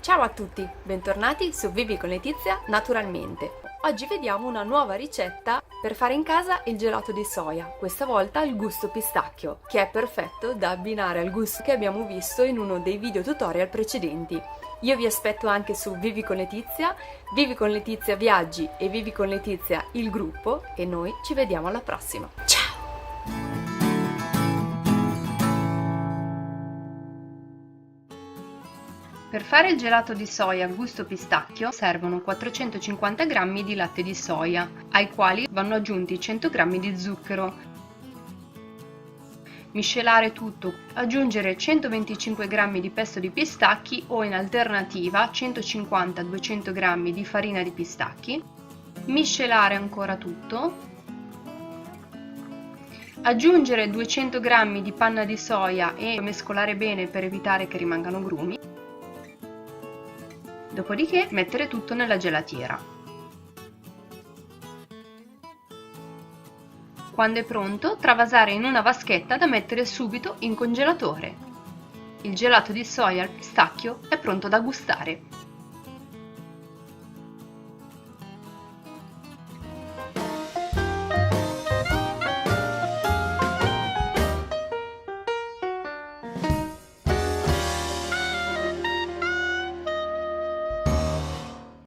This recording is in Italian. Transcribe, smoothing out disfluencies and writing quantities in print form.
Ciao a tutti, bentornati su Vivi con Letizia Naturalmente. Oggi vediamo una nuova ricetta per fare in casa il gelato di soia, questa volta al gusto pistacchio, che è perfetto da abbinare al gusto che abbiamo visto in uno dei video tutorial precedenti. Io vi aspetto anche su Vivi con Letizia Viaggi e Vivi con Letizia il gruppo e noi ci vediamo alla prossima. Ciao! Per fare il gelato di soia al gusto pistacchio servono 450 g di latte di soia, ai quali vanno aggiunti 100 g di zucchero. Miscelare tutto, aggiungere 125 g di pesto di pistacchi o in alternativa 150-200 g di farina di pistacchi, miscelare ancora tutto, aggiungere 200 g di panna di soia e mescolare bene per evitare che rimangano grumi. Dopodiché mettere tutto nella gelatiera. Quando è pronto, travasare in una vaschetta da mettere subito in congelatore. Il gelato di soia al pistacchio è pronto da gustare.